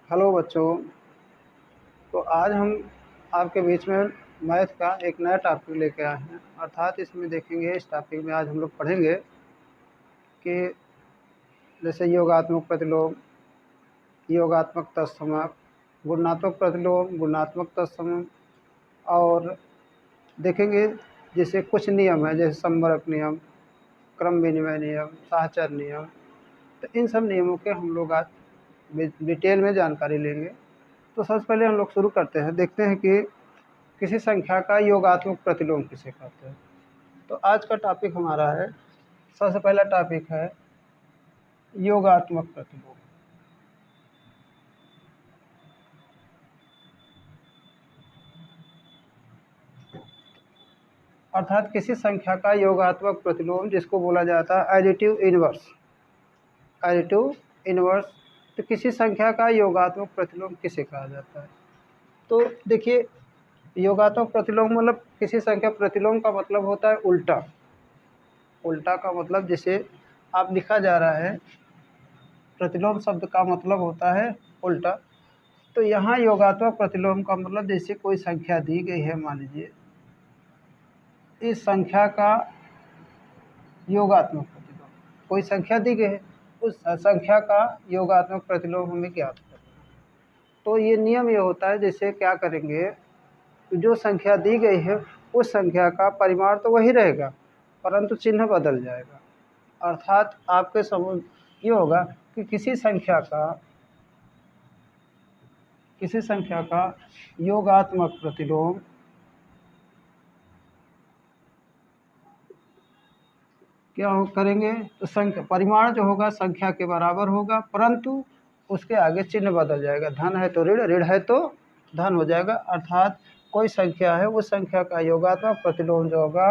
Hello बच्चों। तो आज हम आपके बीच में मैथ का एक नया टॉपिक लेके आए हैं। अर्थात इसमें देखेंगे, इस टॉपिक में आज हम लोग पढ़ेंगे कि जैसे योगात्मक प्रतिलोम, योगात्मक तत्समक, गुणात्मक प्रतिलोम, गुणात्मक तत्समक। और देखेंगे जैसे कुछ नियम है, जैसे समवर्क नियम, क्रम विनिमय नियम, साहचर्य नियम। तो इन सब नियमों के हम लोग आज डिटेल में जानकारी लेंगे। तो सबसे पहले हम लोग शुरू करते हैं, देखते हैं कि किसी संख्या का योगात्मक प्रतिलोम किसे कहते हैं। तो आज का टॉपिक हमारा है, सबसे पहला टॉपिक है योगात्मक प्रतिलोम। अर्थात किसी संख्या का योगात्मक प्रतिलोम जिसको बोला जाता है एडिटिव इनवर्स। Additive inverse. तो किसी संख्या का योगात्मक प्रतिलोम किसे कहा जाता है? तो देखिए, योगात्मक प्रतिलोम मतलब किसी संख्या, प्रतिलोम का मतलब होता है उल्टा। उल्टा का मतलब जैसे आप लिखा जा रहा है, प्रतिलोम शब्द का मतलब होता है उल्टा। तो यहाँ योगात्मक प्रतिलोम का मतलब जैसे कोई संख्या दी गई है, मान लीजिए इस संख्या का योगात्मक प्रतिलोम, कोई संख्या दी गई है, उस संख्या का योगात्मक प्रतिलोम हमें ज्ञात करना है। तो ये नियम ये होता है, जैसे क्या करेंगे, जो संख्या दी गई है उस संख्या का परिमाण तो वही रहेगा परंतु चिन्ह बदल जाएगा। अर्थात आपके समझ ये होगा कि किसी संख्या का योगात्मक प्रतिलोम क्या करेंगे, तो संख्या परिमाण जो होगा संख्या के बराबर होगा, परंतु उसके आगे चिन्ह बदल जाएगा। धन है तो ऋण, ऋण है तो धन हो जाएगा। अर्थात कोई संख्या है, उस संख्या का योगात्मक प्रतिलोम जो होगा,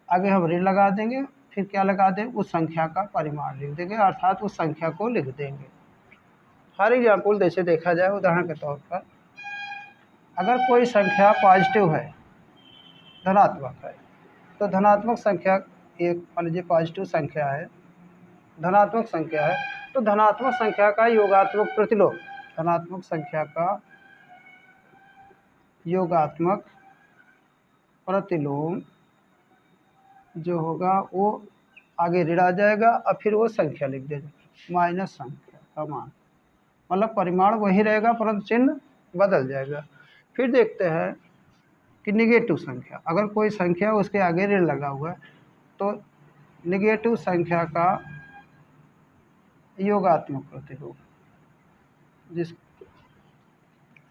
आगे हम ऋण लगा देंगे, फिर क्या लगा दें, उस संख्या का परिमाण लिख देंगे, अर्थात उस संख्या को लिख देंगे। हर एग्जाम्पल जैसे देखा जाए, उदाहरण के तौर पर अगर कोई संख्या पॉजिटिव है, धनात्मक है, तो धनात्मक संख्या एक मान लीजिए पॉजिटिव संख्या है, धनात्मक संख्या है, तो धनात्मक संख्या का योगात्मक प्रतिलोम, धनात्मक संख्या का योगात्मक प्रतिलोम जो होगा वो आगे ऋण आ जाएगा और फिर वो संख्या लिख देगा, माइनस संख्या का मान, मतलब परिमाण वही रहेगा परंतु चिन्ह बदल जाएगा। फिर देखते हैं कि निगेटिव संख्या, अगर कोई संख्या उसके आगे ऋण लगा हुआ है, तो निगेटिव संख्या का योगात्मक प्रतिलोम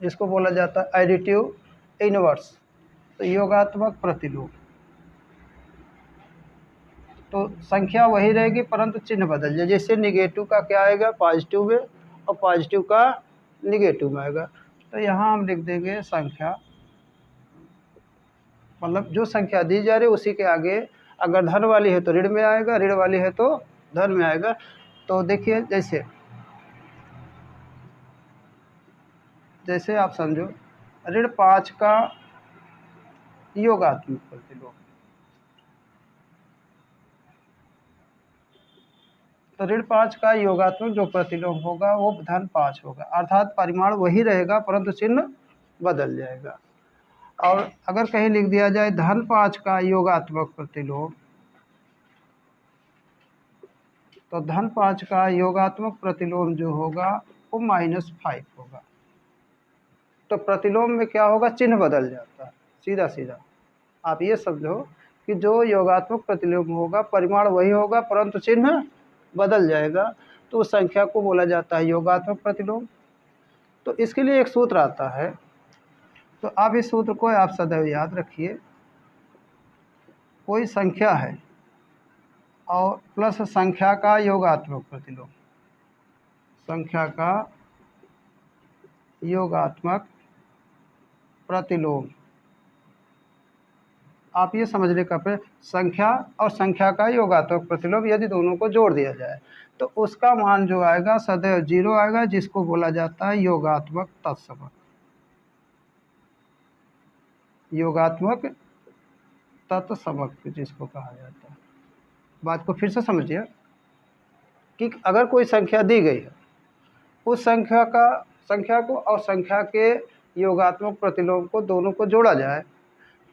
जिसको बोला जाता है एडिटिव इनवर्स। तो योगात्मक प्रतिलोम, तो संख्या वही रहेगी परंतु चिन्ह बदल जाए। जैसे निगेटिव का क्या आएगा, पॉजिटिव में, और पॉजिटिव का निगेटिव में आएगा। तो यहाँ हम लिख देंगे संख्या, मतलब जो संख्या दी जा रही है उसी के आगे अगर धन वाली है तो ऋण में आएगा, ऋण वाली है तो धन में आएगा। तो देखिए, जैसे आप समझो, ऋण 5 का योगात्मक प्रतिलोम, तो ऋण 5 का योगात्मक जो प्रतिलोम होगा वो धन 5 होगा, अर्थात परिमाण वही रहेगा परंतु चिन्ह बदल जाएगा। और अगर कहीं लिख दिया जाए धन 5 का योगात्मक प्रतिलोम, तो धन 5 का योगात्मक प्रतिलोम जो होगा वो -5 होगा। तो प्रतिलोम में क्या होगा, चिन्ह बदल जाता है, सीधा सीधा आप ये समझो कि जो योगात्मक प्रतिलोम होगा परिमाण वही होगा परंतु चिन्ह बदल जाएगा, तो उस संख्या को बोला जाता है योगात्मक प्रतिलोम। तो इसके लिए एक सूत्र आता है, तो आप इस सूत्र को आप सदैव याद रखिए। कोई संख्या है और प्लस संख्या का योगात्मक प्रतिलोम, संख्या का योगात्मक प्रतिलोम, आप ये समझने का प्रयास, संख्या और संख्या का योगात्मक प्रतिलोम यदि दोनों को जोड़ दिया जाए तो उसका मान जो आएगा सदैव 0 आएगा, जिसको बोला जाता है योगात्मक तत्समक। योगात्मक तत्समक जिसको कहा जाता है। बात को फिर से समझिए कि अगर कोई संख्या दी गई है, उस संख्या का संख्या को और संख्या के योगात्मक प्रतिलोम को दोनों को जोड़ा जाए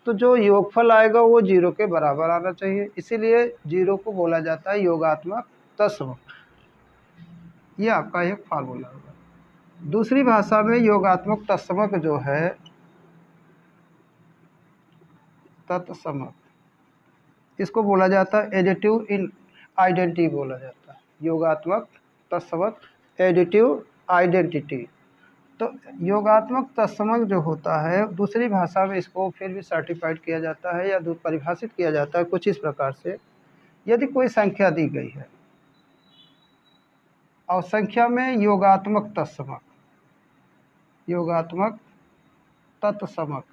तो जो योगफल आएगा वो 0 के बराबर आना चाहिए। इसीलिए 0 को बोला जाता है योगात्मक तत्समक। ये आपका एक फार्मूला होगा। दूसरी भाषा में योगात्मक तत्समक जो है, तत्समक, इसको बोला जाता है एडिटिव इन आइडेंटिटी बोला जाता है। योगात्मक तत्समक एडिटिव आइडेंटिटी। तो योगात्मक तत्समक जो होता है दूसरी भाषा में इसको फिर भी सर्टिफाइड किया जाता है या परिभाषित किया जाता है कुछ इस प्रकार से। यदि कोई संख्या दी गई है और संख्या में योगात्मक तत्समक, योगात्मक तत्समक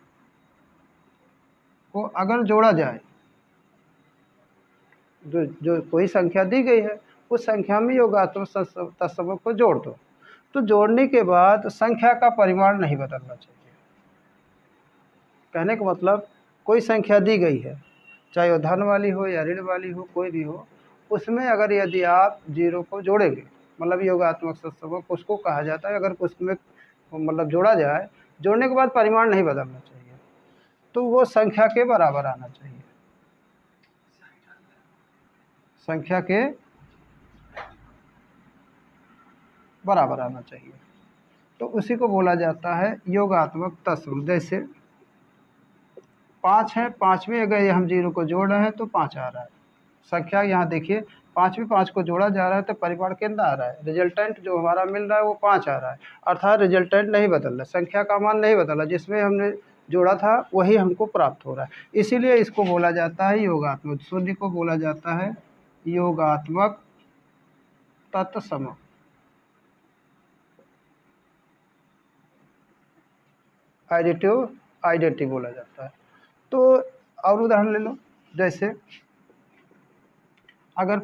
को अगर जोड़ा जाए, जो कोई संख्या दी गई है उस संख्या में योगात्मक तत्समक को जोड़ दो, तो जोड़ने के बाद संख्या का परिमाण नहीं बदलना चाहिए। कहने का मतलब कोई संख्या दी गई है, चाहे वो धन वाली हो या ऋण वाली हो, कोई भी हो, उसमें अगर यदि आप 0 को जोड़ेंगे, मतलब योगात्मक तत्समक उसको कहा जाता है, अगर उसमें मतलब जोड़ा जाए, जोड़ने के बाद परिमाण नहीं बदलना चाहिए, तो वो संख्या के बराबर आना चाहिए। संख्या के बराबर आना चाहिए, तो उसी को बोला जाता है योगात्मक तत्समक। जैसे 5 है, 5 में अगर हम 0 को जोड़ रहे हैं तो 5 आ रहा है। संख्या यहाँ देखिए 5 में 5 को जोड़ा जा रहा है तो परिमाण कितना आ रहा है, रिजल्टेंट जो हमारा मिल रहा है वो 5 आ रहा है। अर्थात रिजल्टेंट नहीं बदल रहा, संख्या का मान नहीं बदला, जिसमें हमने जोड़ा था वही हमको प्राप्त हो रहा है। इसीलिए इसको बोला जाता है योगात्मक। शून्य को बोला जाता है योगात्मक तत्समक। एडिटिव आइडेंटिटी बोला जाता है। तो और उदाहरण ले लो, जैसे अगर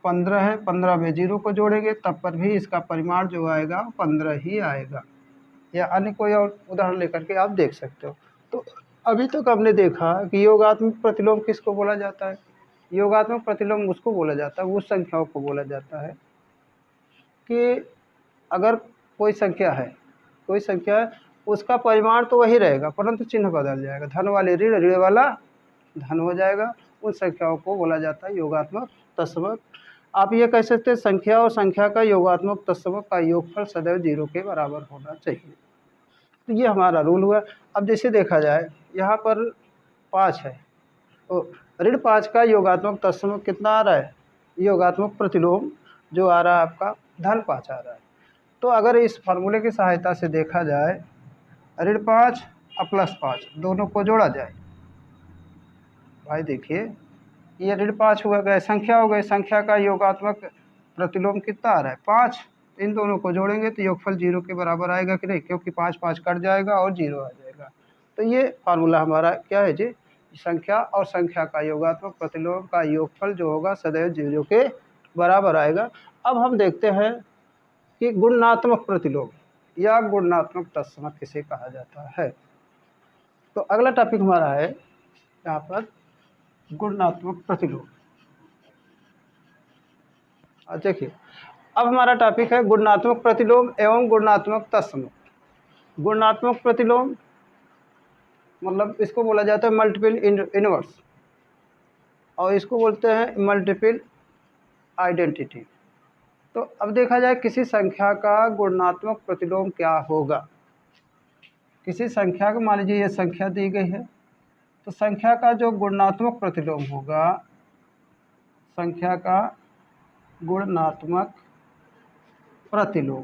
15 है, 15 में 0 को जोड़ेंगे तब पर भी इसका परिमाण जो आएगा 15 ही आएगा। या अन्य कोई और उदाहरण लेकर के आप देख सकते हो। तो अभी तक हमने देखा कि योगात्मक प्रतिलोम किसको बोला जाता है। योगात्मक प्रतिलोम उसको बोला जाता है, उस संख्याओं को बोला जाता है कि अगर कोई संख्या है, कोई संख्या है, उसका परिमाण तो वही रहेगा परंतु चिन्ह बदल जाएगा। धन वाले ऋण, ऋण वाला धन हो जाएगा। उन संख्याओं को बोला जाता है योगात्मक तत्समक। आप ये कह सकते हैं संख्या और संख्या का योगात्मक तत्समक का योगफल सदैव 0 के बराबर होना चाहिए। तो ये हमारा रूल हुआ। अब जैसे देखा जाए यहाँ पर 5 है, तो ऋण 5 का योगात्मक तत्समक कितना आ रहा है, योगात्मक प्रतिलोम जो आ रहा है आपका धन 5 आ रहा है। तो अगर इस फार्मूले की सहायता से देखा जाए, ऋण 5 और प्लस 5 दोनों को जोड़ा जाए, भाई देखिए ये ऋण 5 हुआ गया, संख्या हो गई, संख्या का योगात्मक प्रतिलोम कितना आ रहा है 5। इन दोनों को जोड़ेंगे तो योगफल 0 के बराबर आएगा कि नहीं, क्योंकि 5 5 कट जाएगा और 0 आ जाएगा। तो ये फार्मूला हमारा क्या है जी, संख्या और संख्या का योगात्मक प्रतिलोम का योगफल जो होगा सदैव 0 के बराबर आएगा। अब हम देखते हैं कि गुणात्मक प्रतिलोम या गुणात्मक तत्समक किसे कहा जाता है। तो अगला टॉपिक हमारा है यहाँ पर गुणात्मक प्रतिलोम। देखिए अब हमारा टॉपिक है गुणात्मक प्रतिलोम एवं गुणात्मक तत्समक। गुणात्मक प्रतिलोम मतलब इसको बोला जाता है मल्टीपल इनवर्स, और इसको बोलते हैं मल्टीपल आइडेंटिटी। तो अब देखा जाए किसी संख्या का गुणात्मक प्रतिलोम क्या होगा। किसी संख्या को मान लीजिए ये संख्या दी गई है, तो संख्या का जो गुणात्मक प्रतिलोम होगा, संख्या का गुणात्मक प्रतिलोम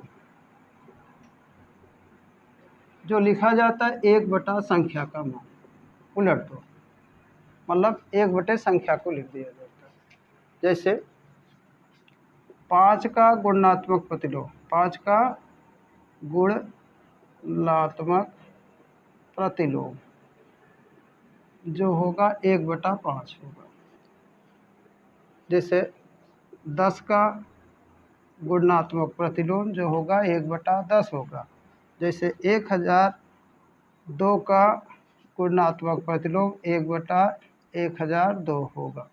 जो लिखा जाता है 1 संख्या का मान, उलट दो, मतलब 1 संख्या को लिख दिया जाता है। जैसे 5 का गुणात्मक प्रतिलोम, 5 का गुणात्मक प्रतिलोम जो होगा 1/5 होगा। जैसे 10 का गुणात्मक प्रतिलोम जो होगा 1/10 होगा। जैसे 1002 का गुणात्मक प्रतिलोम 1/1002 होगा।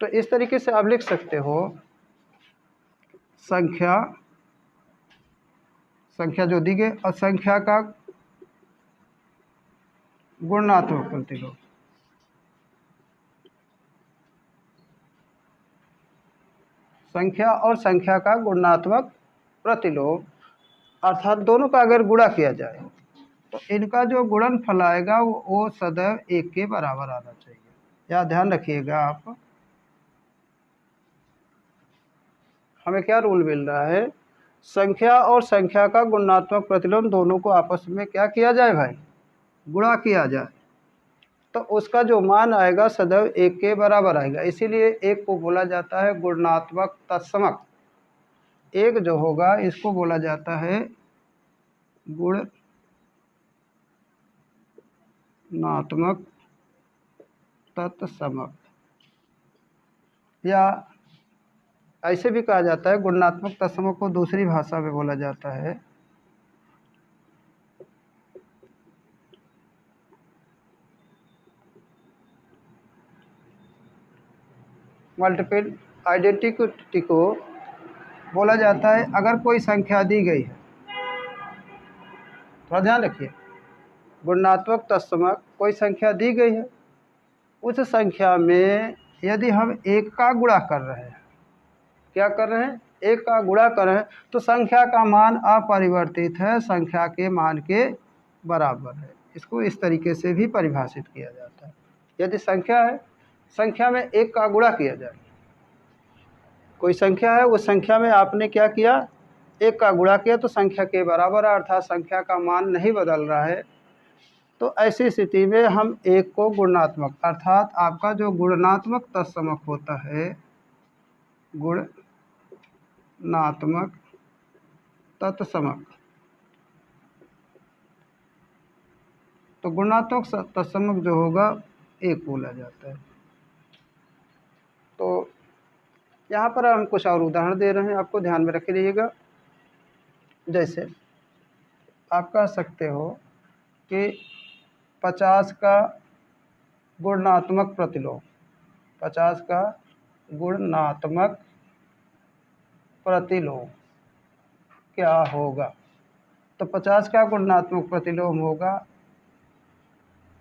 तो इस तरीके से आप लिख सकते हो संख्या संख्या जो दी गई और संख्या का गुणात्मक प्रतिलोम। संख्या और संख्या का गुणात्मक प्रतिलोम अर्थात दोनों का अगर गुणा किया जाए तो इनका जो गुणनफल आएगा वो सदैव 1 के बराबर आना चाहिए। यह ध्यान रखिएगा आप। हमें क्या रूल मिल रहा है, संख्या और संख्या का गुणात्मक प्रतिलोम दोनों को आपस में क्या किया जाए भाई, गुणा किया जाए, तो उसका जो मान आएगा सदैव 1 के बराबर आएगा। इसीलिए एक को बोला जाता है गुणात्मक तत्समक। एक जो होगा इसको बोला जाता है गुणात्मक तत्समक, या ऐसे भी कहा जाता है गुणात्मक तत्समक को दूसरी भाषा में बोला जाता है मल्टीपल आइडेंटिटी को बोला जाता है अगर कोई संख्या दी गई है। थोड़ा ध्यान रखिए, गुणात्मक तत्समक कोई संख्या दी गई है, उस संख्या में यदि हम 1 का गुणा कर रहे हैं, क्या कर रहे हैं, 1 का गुणा कर रहे हैं, तो संख्या का मान अपरिवर्तित है, संख्या के मान के बराबर है। इसको इस तरीके से भी परिभाषित किया जाता है। यदि संख्या है, संख्या में 1 का गुणा किया जाए, कोई संख्या है उस संख्या में आपने क्या किया, 1 का गुणा किया तो संख्या के बराबर है, अर्थात संख्या का मान नहीं बदल रहा है। तो ऐसी स्थिति में हम 1 को गुणात्मक अर्थात आपका जो गुणात्मक तत्समक होता है, गुणात्मक तत्समक, तो गुणात्मक तत्समक जो होगा 1 बोला जाता है। तो यहाँ पर हम कुछ और उदाहरण दे रहे हैं, आपको ध्यान में रखे रहिएगा। जैसे आप कह सकते हो कि 50 का गुणात्मक प्रतिलोम, 50 का गुणात्मक प्रतिलोम क्या होगा, तो 50 का गुणात्मक प्रतिलोम होगा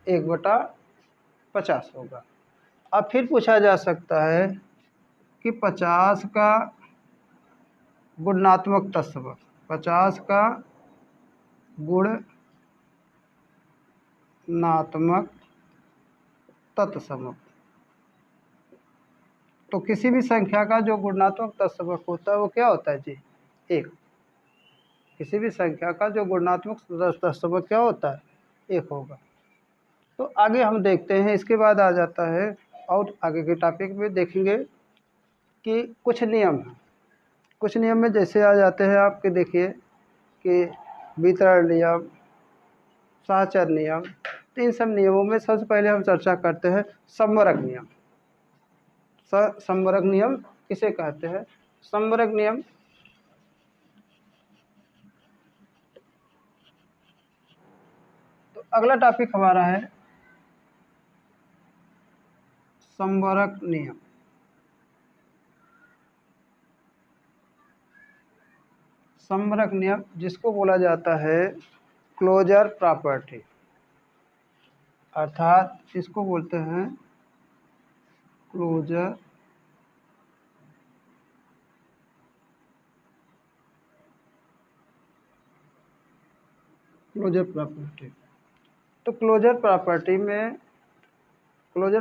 1/50 होगा। अब फिर पूछा जा सकता है कि 50 का गुणात्मक तत्समक, 50 का गुणात्मक तत्समक, तो किसी भी संख्या का जो गुणात्मक तत्समक होता है वो क्या होता है जी, 1। किसी भी संख्या का जो गुणात्मक तत्समक क्या होता है, 1 होगा। तो आगे हम देखते हैं, इसके बाद आ जाता है और आगे के टॉपिक में देखेंगे कि कुछ नियम हैं। कुछ नियम में जैसे आ जाते हैं आपके, देखिए कि वितरण नियम, सहचर नियम। तो इन सब नियमों में सबसे पहले हम चर्चा करते हैं समवर्ग नियम। समवर्ग नियम किसे कहते हैं, समवर्ग नियम तो अगला टॉपिक हमारा है समवर्ग नियम। समवर्ग नियम जिसको बोला जाता है क्लोजर प्रॉपर्टी, अर्थात इसको बोलते हैं क्लोजर प्रॉपर्टी। तो क्लोजर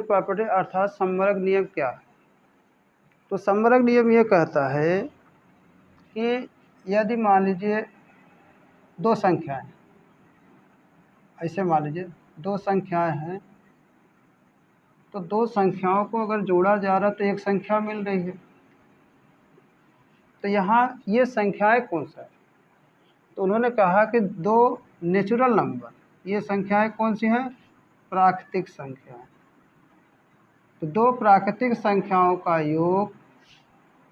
प्रॉपर्टी अर्थात समवर्ग नियम क्या है, तो समवर्ग नियम ये कहता है कि यदि मान लीजिए 2 संख्याएं, ऐसे मान लीजिए 2 संख्याएं हैं, तो 2 संख्याओं को अगर जोड़ा जा रहा है तो एक संख्या मिल रही है। तो यहाँ ये संख्याएं कौन सा है, तो उन्होंने कहा कि 2 नेचुरल नंबर, ये संख्याएं कौन सी हैं, प्राकृतिक संख्याएं। तो 2 प्राकृतिक संख्याओं का योग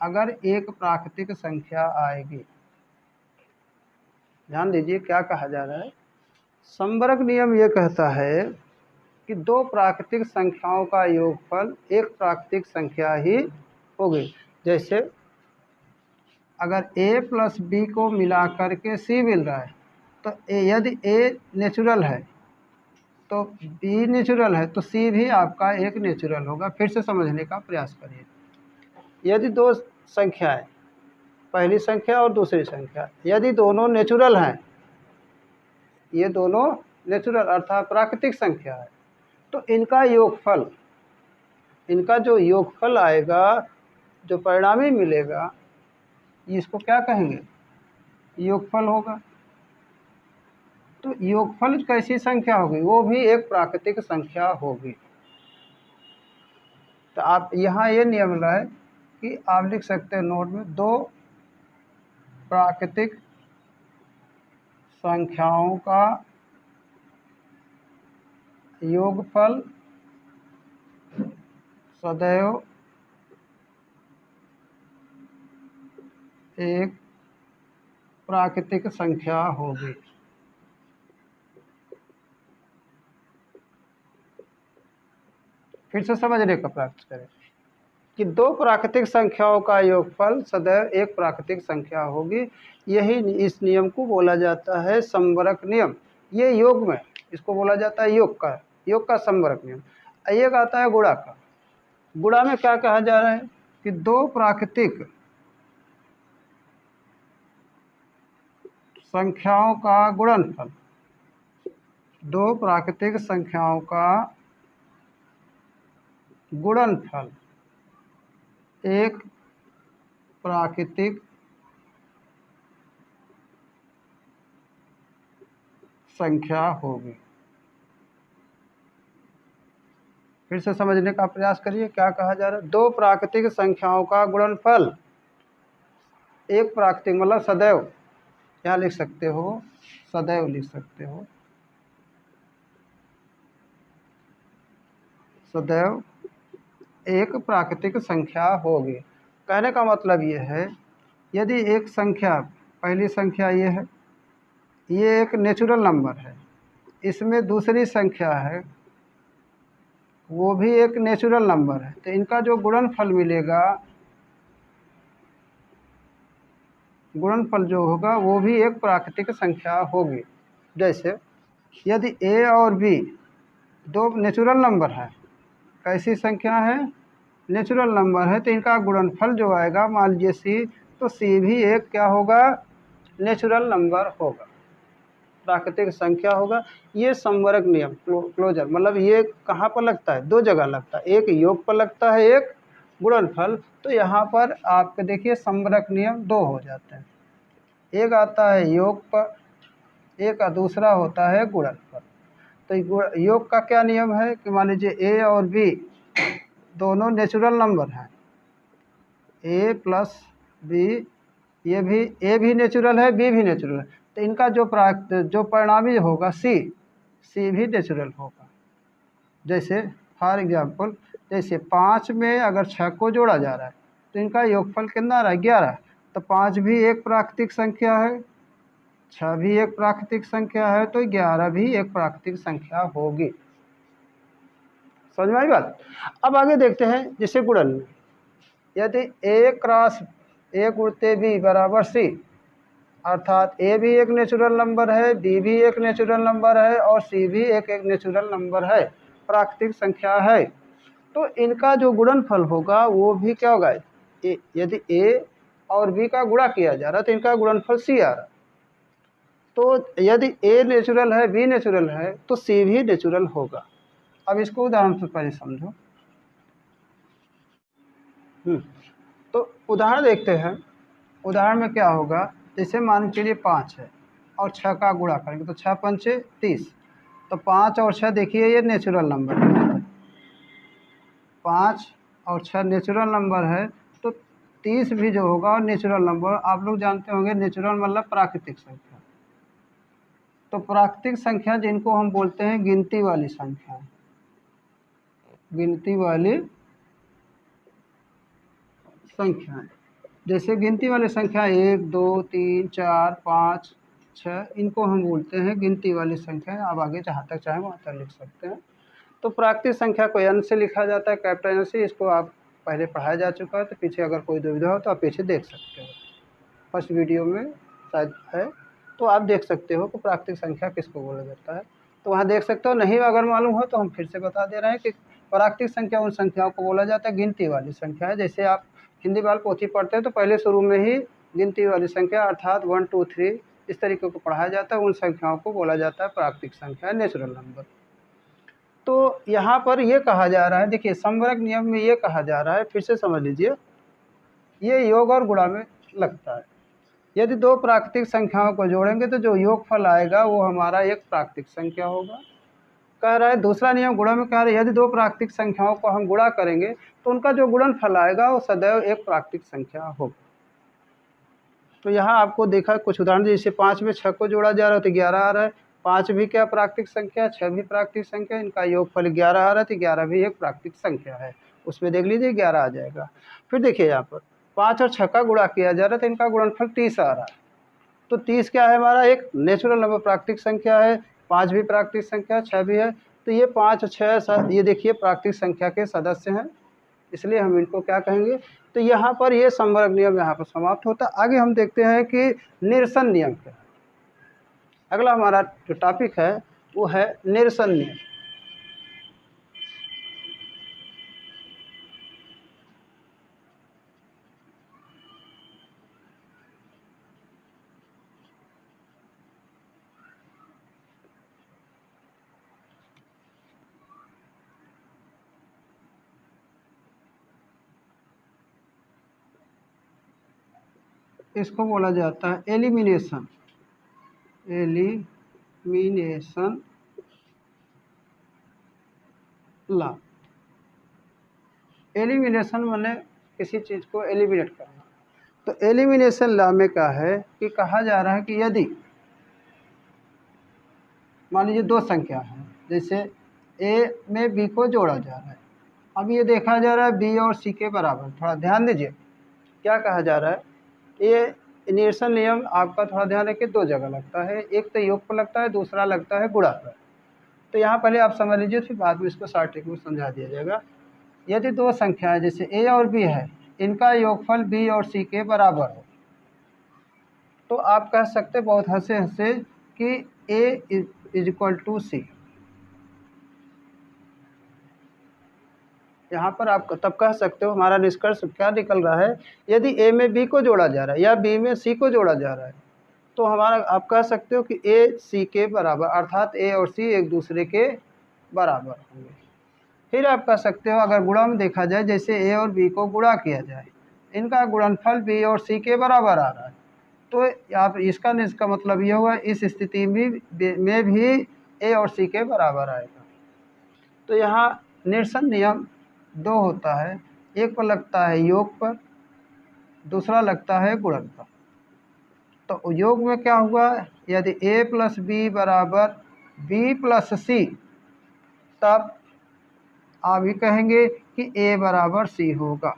अगर एक प्राकृतिक संख्या आएगी, ध्यान दीजिए क्या कहा जा रहा है, समवर्ग नियम ये कहता है कि 2 प्राकृतिक संख्याओं का योगफल एक प्राकृतिक संख्या ही होगी। जैसे अगर ए प्लस बी को मिला करके सी मिल रहा है तो यदि ए नेचुरल है तो बी नेचुरल है तो सी भी आपका एक नेचुरल होगा। फिर से समझने का प्रयास करिए। यदि दो संख्याएं, पहली संख्या और दूसरी संख्या, यदि दोनों नेचुरल हैं, ये दोनों नेचुरल अर्थात प्राकृतिक संख्या है, तो इनका योगफल, इनका जो योगफल आएगा, जो परिणामी मिलेगा, इसको क्या कहेंगे? योगफल होगा। तो योगफल कैसी संख्या होगी? वो भी एक प्राकृतिक संख्या होगी। तो आप यहाँ ये नियम रहे कि आप लिख सकते हैं नोट में, दो प्राकृतिक संख्याओं का योगफल सदैव एक प्राकृतिक संख्या होगी। फिर से समझने का प्रयास करें कि दो प्राकृतिक संख्याओं का योगफल सदैव एक प्राकृतिक संख्या होगी। यही इस नियम को बोला जाता है संवरक नियम। ये योग में इसको बोला जाता है योग का संवरक नियम। एक आता है गुणा का। गुणा में क्या कहा जा रहा है कि दो प्राकृतिक संख्याओं का गुणनफल, दो प्राकृतिक संख्याओं का गुणनफल एक प्राकृतिक संख्या होगी। फिर से समझने का प्रयास करिए, क्या कहा जा रहा है? दो प्राकृतिक संख्याओं का गुणनफल एक प्राकृतिक, मतलब सदैव, क्या लिख सकते हो? सदैव लिख सकते हो। सदैव एक प्राकृतिक संख्या होगी। कहने का मतलब ये है, यदि एक संख्या, पहली संख्या ये है, ये एक नेचुरल नंबर है, इसमें दूसरी संख्या है, वो भी एक नेचुरल नंबर है, तो इनका जो गुणनफल मिलेगा, गुणनफल जो होगा वो भी एक प्राकृतिक संख्या होगी। जैसे यदि ए और बी दो नेचुरल नंबर है, कैसी संख्या है? नेचुरल नंबर है, तो इनका गुणनफल जो आएगा, मान लीजिए सी, तो सी भी एक क्या होगा? नेचुरल नंबर होगा, प्राकृतिक संख्या होगा। ये संवरक नियम, क्लोजर, मतलब ये कहाँ पर लगता है? दो जगह लगता है, एक योग पर लगता है, एक गुणनफल। तो यहाँ पर आपके देखिए संवरक नियम दो हो जाते हैं, एक आता है योग पर, एक दूसरा होता है गुणनफल। तो योग का क्या नियम है कि मान लीजिए ए और बी दोनों नेचुरल नंबर हैं, ए प्लस बी, ये भी, ए भी नेचुरल है, बी भी नेचुरल है, तो इनका जो परिणामी होगा सी भी नेचुरल होगा। जैसे फॉर एग्जांपल, जैसे 5 में अगर 6 को जोड़ा जा रहा है तो इनका योगफल कितना रहा? 11। तो 5 भी एक प्राकृतिक संख्या है, 6 भी एक प्राकृतिक संख्या है, तो 11 भी एक प्राकृतिक संख्या होगी। समझ में आई बात? अब आगे देखते हैं, जैसे गुणन में, यदि ए क्रॉस ए गुणते बी बराबर सी, अर्थात ए भी एक नेचुरल नंबर है, बी भी एक नेचुरल नंबर है और सी भी एक नेचुरल नंबर है, प्राकृतिक संख्या है, तो इनका जो गुणनफल होगा वो भी क्या होगा? यदि ए और बी का गुणा किया जा रहा है तो इनका गुणनफल सी आ रहा, तो यदि ए नेचुरल है, बी नेचुरल है, तो सी भी नेचुरल होगा। अब इसको उदाहरण से पहले समझो। तो उदाहरण देखते हैं। उदाहरण में क्या होगा? जैसे मान के लिए 5 है और 6 का गुणा करेंगे तो 6 पंचे 30, तो 5 और 6 देखिए ये नेचुरल नंबर है, 5 और 6 नेचुरल नंबर है, तो 30 भी जो होगा और नेचुरल नंबर, आप लोग जानते होंगे नेचुरल मतलब प्राकृतिक संख्या। तो प्राकृतिक संख्या जिनको हम बोलते हैं गिनती वाली संख्या, गिनती वाली संख्याएं, जैसे गिनती वाली संख्या 1 2 3 4 5 6, इनको हम बोलते हैं गिनती वाली संख्याएं। आप आगे जहाँ तक चाहें वहाँ तक लिख सकते हैं। तो प्राकृतिक संख्या को n से लिखा जाता है, कैपिटल N से। इसको आप पहले पढ़ाया जा चुका है, तो पीछे अगर कोई दुविधा हो तो आप पीछे देख सकते हो। फर्स्ट वीडियो में शायद है, तो आप देख सकते हो कि प्राकृतिक संख्या किसको बोला जाता है। तो वहाँ देख सकते हो, नहीं अगर मालूम हो तो हम फिर से बता दे रहे हैं कि प्राकृतिक संख्या उन संख्याओं को बोला जाता है गिनती वाली संख्या है। जैसे आप हिंदी बाल पोथी पढ़ते हैं तो पहले शुरू में ही गिनती वाली संख्या अर्थात 1 2 3 इस तरीके को पढ़ाया जाता है, उन संख्याओं को बोला जाता है प्राकृतिक संख्या, नेचुरल नंबर। तो यहाँ पर ये कहा जा रहा है, देखिए समवर्ग नियम में ये कहा जा रहा है, फिर से समझ लीजिए, ये योग और गुणा में लगता है। यदि दो प्राकृतिक संख्याओं को जोड़ेंगे तो जो योगफल आएगा वो हमारा एक प्राकृतिक संख्या होगा। कह रहा है दूसरा नियम गुणा में कह रहा है यदि दो प्राकृतिक संख्याओं को हम गुणा करेंगे तो उनका जो गुणनफल आएगा वो सदैव एक प्राकृतिक संख्या होगा। तो यहाँ आपको देखा कुछ उदाहरण, जैसे 5 में 6 को जोड़ा जा रहा है तो 11 आ रहा है। 5 भी क्या प्राकृतिक संख्या, 6 भी प्राकृतिक संख्या, इनका योगफल 11 आ रहा है तो 11 भी एक प्राकृतिक संख्या है, उसमें देख लीजिए 11 आ जाएगा। फिर देखिए यहाँ पर 5 और 6 का गुणा किया जा रहा है तो इनका गुणनफल 30 आ रहा है। तो 30 क्या है हमारा एक नेचुरल नंबर, प्राकृतिक संख्या है। 5 भी प्राकृतिक संख्या, 6 भी है, तो ये 5 और 6 ये देखिए प्राकृतिक संख्या के सदस्य हैं, इसलिए हम इनको क्या कहेंगे। तो यहाँ पर ये समवर्ग नियम यहाँ पर समाप्त होता है। आगे हम देखते हैं कि निरसन नियम क्या है। अगला हमारा जो टॉपिक है वो है निरसन नियम। इसको बोला जाता है एलिमिनेशन, एलिमिनेशन लॉ। एलिमिनेशन माने किसी चीज़ को एलिमिनेट करना। तो एलिमिनेशन लॉ में क्या है कि कहा जा रहा है कि यदि मान लीजिए दो संख्या है, जैसे ए में बी को जोड़ा जा रहा है, अब ये देखा जा रहा है बी और सी के बराबर। थोड़ा ध्यान दीजिए क्या कहा जा रहा है, ये निरसन नियम आपका थोड़ा ध्यान रखिए, दो जगह लगता है, एक तो योग पर लगता है, दूसरा लगता है गुणा पर। तो यहाँ पहले आप समझ लीजिए, फिर बाद में इसको शॉर्ट ट्रिक में समझा दिया जाएगा। यदि दो संख्याएं जैसे ए और बी है, इनका योगफल बी और सी के बराबर हो, तो आप कह सकते बहुत हंसे हंसे कि ए इज इक्वल टू सी। यहाँ पर आप तब कह सकते हो, हमारा निष्कर्ष क्या निकल रहा है, यदि ए में बी को जोड़ा जा रहा है या बी में सी को जोड़ा जा रहा है तो हमारा आप कह सकते हो कि ए सी के बराबर, अर्थात ए और सी एक दूसरे के बराबर होंगे। फिर आप कह सकते हो अगर गुणा में देखा जाए, जैसे ए और बी को गुणा किया जाए, इनका गुणनफल बी और सी के बराबर आ रहा है, तो आप इसका मतलब ये हुआ इस स्थिति में भी ए और सी के बराबर आएगा। तो यहाँ निरसन नियम दो होता है, एक पर लगता है योग पर, दूसरा लगता है गुणन पर। तो योग में क्या हुआ, यदि ए प्लस बी बराबर बी प्लस सी, तब आप भी कहेंगे कि ए बराबर सी होगा।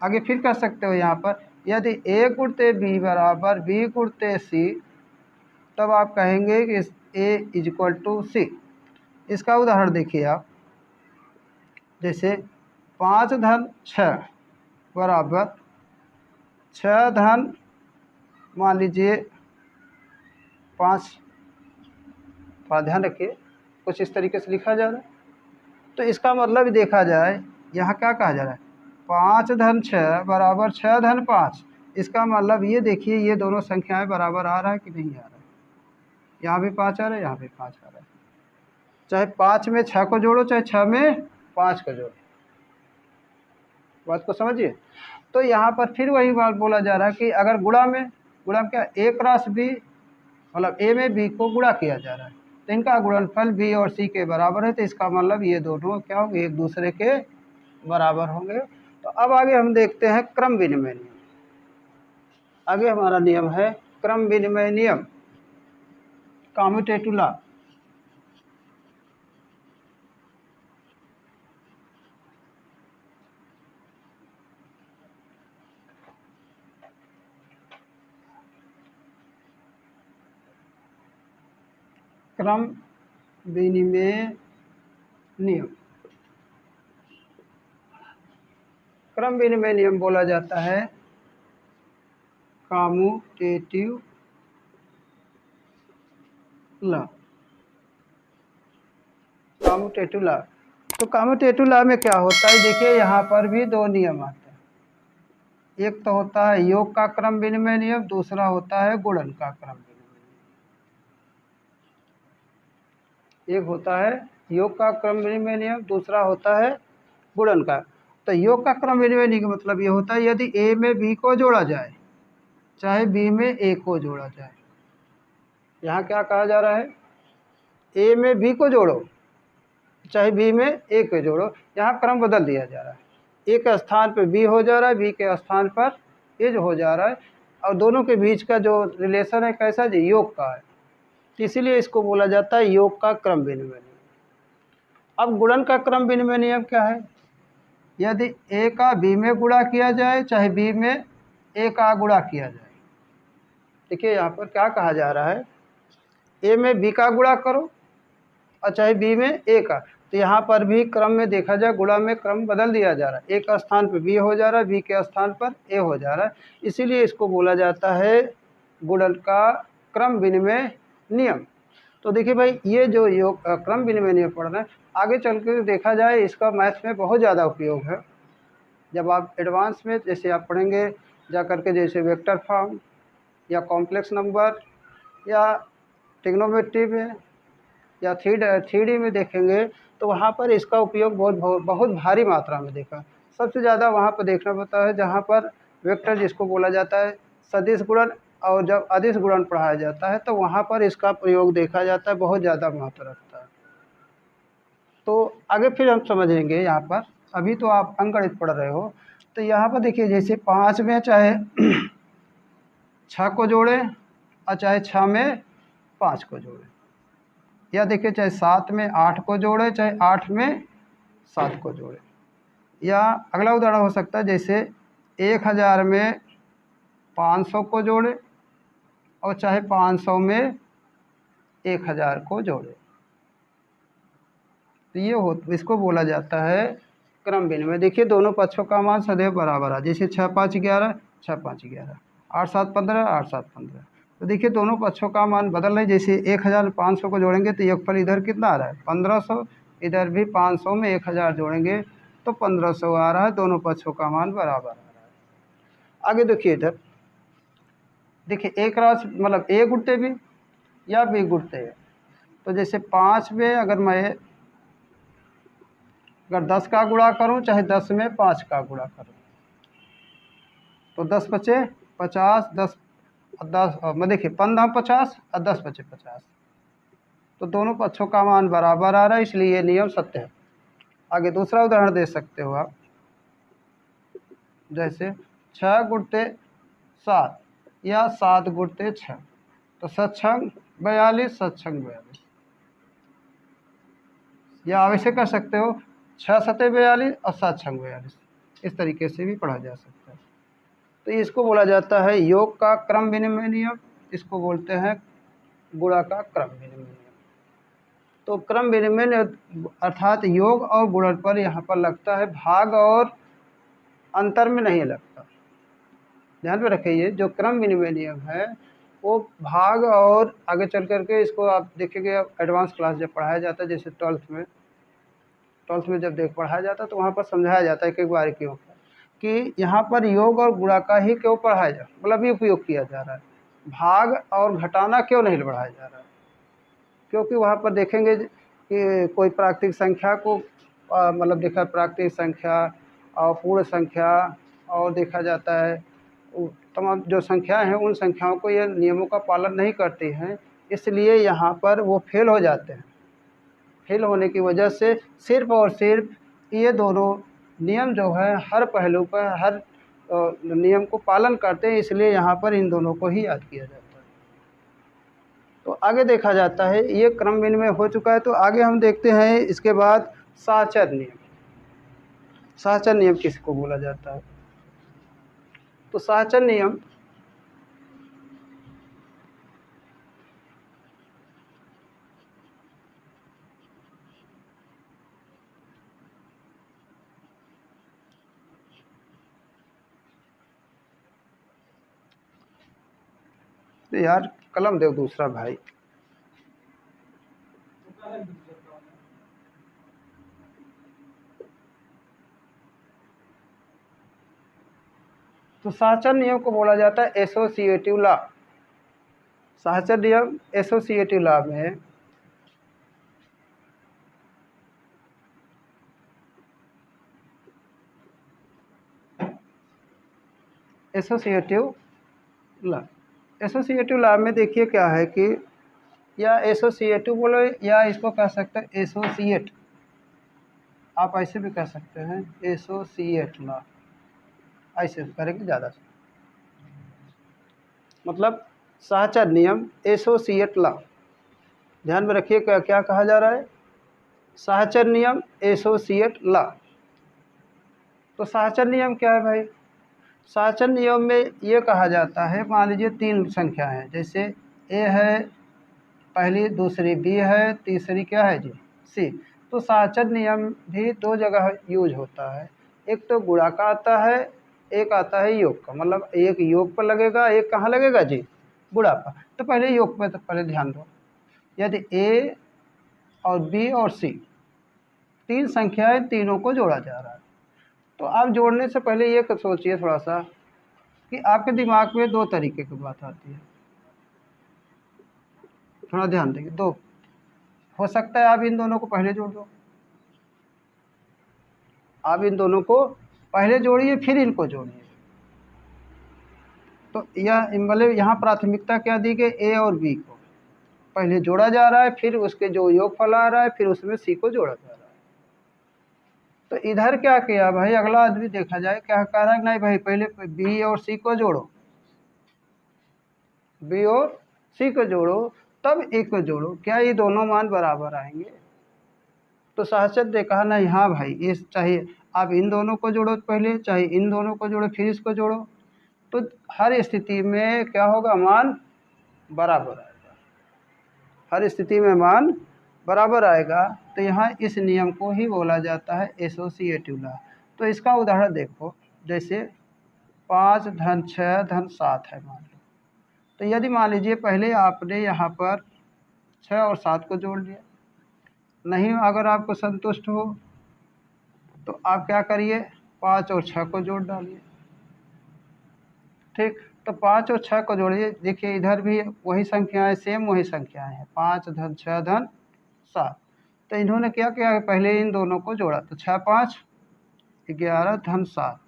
आगे फिर कह सकते हो यहाँ पर यदि ए गुणते बी बराबर बी गुणते सी, तब आप कहेंगे कि ए इज इक्वल टू सी। इसका उदाहरण देखिए आप, जैसे 5 धन 6 बराबर 6 धन मान लीजिए 5, थोड़ा ध्यान रखिए कुछ इस तरीके से लिखा जा रहा है। तो इसका मतलब देखा जाए यहाँ क्या कहा जा रहा है, 5 धन 6 बराबर 6 धन 5। इसका मतलब ये देखिए ये दोनों संख्याएं बराबर आ रहा है कि नहीं आ रहा है, यहाँ भी 5 आ रहा है, यहाँ भी 5 आ रहा है। चाहे 5 में 6 को जोड़ो, चाहे 6 में 5 को जोड़ो, बात को समझिए। तो यहाँ पर फिर वही बात बोला जा रहा है कि अगर गुणा में क्या ए क्रॉस बी, मतलब ए में बी को गुणा किया जा रहा है, तो इनका गुणनफल बी और सी के बराबर है, तो इसका मतलब ये दोनों क्या होंगे, एक दूसरे के बराबर होंगे। तो अब आगे हम देखते हैं क्रम विनिमय नियम। आगे हमारा नियम है क्रम विनिमय नियम, कम्यूटेटिव लॉ। क्रम विनिमय नियम, क्रम विनिमय नियम बोला जाता है कम्यूटेटिव लॉ। कम्यूटेटिव लॉ, तो कम्यूटेटिव लॉ में क्या होता है, देखिए यहाँ पर भी दो नियम आते हैं। एक तो होता है योग का क्रम विनिमय नियम, दूसरा होता है गुणन का क्रम विनिमय नियम। एक होता है योग का क्रम विनिमय नियम, दूसरा होता है गुणन का। तो योग का क्रम विनिमय नियम का मतलब ये होता है यदि ए में बी को जोड़ा जाए, चाहे बी में ए को जोड़ा जाए। यहाँ क्या कहा जा रहा है, ए में बी को जोड़ो चाहे बी में ए को जोड़ो, यहाँ क्रम बदल दिया जा रहा है। ए के स्थान पर बी हो जा रहा है, बी के स्थान पर ए जो हो जा रहा है, और दोनों के बीच का जो रिलेशन है कैसा जी, योग का है, इसीलिए इसको बोला जाता है योग का क्रम विनिमय नियम। अब गुणन का क्रम विनिमय नियम क्या है, यदि ए का बी में गुणा किया जाए, चाहे बी में ए का गुणा किया जाए। देखिए यहाँ पर क्या कहा जा रहा है, ए में बी का गुणा करो और चाहे बी में ए का, तो यहाँ पर भी क्रम में देखा जाए गुणा में क्रम बदल दिया जा रहा है। ए का स्थान पर बी हो जा रहा है, बी के स्थान पर ए हो जा रहा है, इसीलिए इसको बोला जाता है गुणन का क्रम विनिमय नियम। तो देखिए भाई, ये जो योग क्रम विनिमय नियम पढ़ रहे हैं, आगे चल के देखा जाए इसका मैथ्स में बहुत ज़्यादा उपयोग है। जब आप एडवांस में जैसे आप पढ़ेंगे जा करके, जैसे वेक्टर फॉर्म या कॉम्प्लेक्स नंबर या ट्रिग्नोमेट्री में या थ्री डी में देखेंगे, तो वहाँ पर इसका उपयोग बहुत भारी मात्रा में देखा। सबसे ज़्यादा वहाँ पर देखना पड़ता है जहाँ पर वेक्टर जिसको बोला जाता है सदिश गुणन, और जब अदिश गुणन पढ़ाया जाता है तो वहाँ पर इसका प्रयोग देखा जाता है, बहुत ज़्यादा महत्व रखता है। तो आगे फिर हम समझेंगे यहाँ पर, अभी तो आप अंकगणित पढ़ रहे हो। तो यहाँ पर देखिए, जैसे 5 में चाहे 6 को जोड़े और चाहे 6 में 5 को जोड़े, या देखिए चाहे 7 में 8 को जोड़े, चाहे 8 में 7 को जोड़े। या अगला उदाहरण हो सकता है जैसे 1000 में 500 को जोड़े और चाहे 500 में 1000 को जोड़े। तो ये इसको बोला जाता है क्रम विनिमय। देखिए दोनों पक्षों का मान सदैव बराबर है, जैसे 6 5 11, 6 5 11, 8 7 15, 8 7 15। तो देखिए दोनों पक्षों का मान बदल रहे हैं। जैसे 1500 को जोड़ेंगे तो योगफल इधर कितना आ रहा है, 1500, इधर भी 500 में 1000 जोड़ेंगे तो 1500 आ रहा है, दोनों पक्षों का मान बराबर आ रहा है। आगे देखिए इधर, देखिए एक राशि मतलब ए गुणते भी या बी गुणते हैं। तो जैसे 5 में अगर मैं 10 का गुणा करूं, चाहे 10 में 5 का गुणा करूं, तो 10 बचे 50, 10 और 10 मैं देखिए 15 50 और 10 बचे 50, तो दोनों पक्षों का मान बराबर आ रहा है, इसलिए ये नियम सत्य है। आगे दूसरा उदाहरण दे सकते हो आप, जैसे 6 गुणते 7 या 7 गुणते 6, तो 7 42, 7 42। या आप ऐसे कर सकते हो 6 7 42 और 7 42, इस तरीके से भी पढ़ा जा सकता है। तो इसको बोला जाता है योग का क्रम विनिमय नियम, इसको बोलते हैं गुणा का क्रम विनिमय नियम। तो क्रम विनिमय अर्थात योग और गुणन पर यहाँ पर लगता है, भाग और अंतर में नहीं लगता। ध्यान में रखिए, जो क्रम विनिमय नियम है वो भाग और आगे चल करके इसको आप देखेंगे एडवांस क्लास जब पढ़ाया जाता है, जैसे 12th में जब पढ़ाया जाता है तो वहाँ पर समझाया जाता है एक बार क्यों कि यहाँ पर योग और गुणा का ही क्यों पढ़ाया जा, मतलब ये उपयोग किया जा रहा है, भाग और घटाना क्यों नहीं बढ़ाया जा रहा है। क्योंकि वहाँ पर देखेंगे कि कोई प्राकृतिक संख्या को मतलब देखा प्राकृतिक संख्या और पूर्ण संख्या, और देखा जाता है तमाम जो संख्याएं हैं उन संख्याओं को ये नियमों का पालन नहीं करती हैं, इसलिए यहाँ पर वो फेल हो जाते हैं। फेल होने की वजह से सिर्फ और सिर्फ ये दोनों नियम जो है हर पहलू पर हर नियम को पालन करते हैं, इसलिए यहाँ पर इन दोनों को ही याद किया जाता है। तो आगे देखा जाता है ये क्रम विनिमय हो चुका है, तो आगे हम देखते हैं इसके बाद साचर नियम। साचर नियम किसको बोला जाता है, तो साचर नियम तो यार कलम दो दूसरा भाई। तो साहचर्य नियम को बोला जाता है एसोसिएटिव लॉ। साहचर्य नियम एसोसिएटिव लॉ में एसोसिएटिव लॉ, एसोसिएटिव लॉ में देखिए क्या है कि या एसोसिएटिव बोलो या इसको कह सकते हैं एसोसिएट, आप ऐसे भी कह सकते हैं एसोसिएट लॉ, ऐसे करेंगे ज़्यादा से मतलब साहचर्य नियम एसोसिएट लॉ। ध्यान में रखिए क्या क्या कहा जा रहा है, साहचर्य नियम एसोसिएट लॉ। तो साहचर्य नियम क्या है भाई, साहचर्य नियम में ये कहा जाता है, मान लीजिए तीन संख्या है, जैसे ए है पहली, दूसरी बी है, तीसरी क्या है जी सी। तो साहचर्य नियम भी दो जगह यूज होता है, एक तो गुणा का आता है, एक आता है योग का, मतलब एक योग पर लगेगा, एक कहाँ लगेगा जी गुणा पर। तो पहले योग पर तो पहले ध्यान दो, यदि ए और बी और सी तीन संख्याएं, तीनों को जोड़ा जा रहा है, तो आप जोड़ने से पहले ये सोचिए थोड़ा सा कि आपके दिमाग में दो तरीके की बात आती है, थोड़ा ध्यान देंगे। दो हो सकता है आप इन दोनों को पहले जोड़ दो, आप इन दोनों को पहले जोड़िए फिर इनको जोड़िए। तो यह मतलब यहाँ प्राथमिकता क्या दी गई, ए और बी को पहले जोड़ा जा रहा है, फिर उसके जो योगफल आ रहा है फिर उसमें सी को जोड़ा जा रहा है। तो इधर क्या किया भाई, अगला आदमी देखा जाए क्या कह रहा है, नहीं भाई पहले बी और सी को जोड़ो, बी और सी को जोड़ो तब ए को जोड़ो, क्या ये दोनों मान बराबर आएंगे। तो साहचर्य ने कहा नहीं, हाँ भाई ये चाहिए, आप इन दोनों को जोड़ो पहले, चाहे इन दोनों को जोड़ो फिर इसको जोड़ो, तो हर स्थिति में क्या होगा, मान बराबर आएगा, हर स्थिति में मान बराबर आएगा। तो यहाँ इस नियम को ही बोला जाता है एसोसिएटिव लॉ। तो इसका उदाहरण देखो, जैसे 5 धन 6 धन 7 है मान लो, तो यदि मान लीजिए पहले आपने यहाँ पर 6 और 7 को जोड़ लिया, नहीं अगर आपको संतुष्ट हो तो आप क्या करिए, 5 और 6 को जोड़ डालिए, ठीक। तो 5 और 6 को जोड़िए, देखिए इधर भी वही संख्याएं, सेम वही संख्याएं हैं, 5 धन 6 धन 7। तो इन्होंने क्या किया, पहले इन दोनों को जोड़ा, तो 6 5 11 धन 7।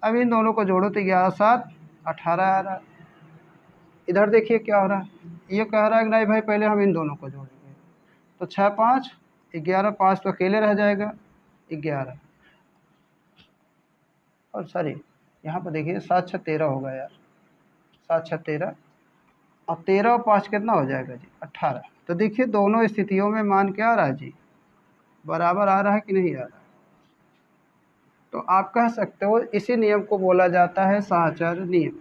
अब इन दोनों को जोड़ो तो 11 7 18 आ रहा है। इधर देखिए क्या हो रहा है, ये कह रहा है कि नहीं भाई पहले हम इन दोनों को जोड़ेंगे, तो 6 5 11, 5 तो अकेले रह जाएगा 11, और सॉरी यहाँ पर देखिए 7 6 13 होगा यार, 7 6 13, और 13 और 5 कितना हो जाएगा जी 18। तो देखिए दोनों स्थितियों में मान क्या आ रहा है जी, बराबर आ रहा है कि नहीं आ रहा है। तो आप कह सकते हो इसी नियम को बोला जाता है साहचर्य नियम,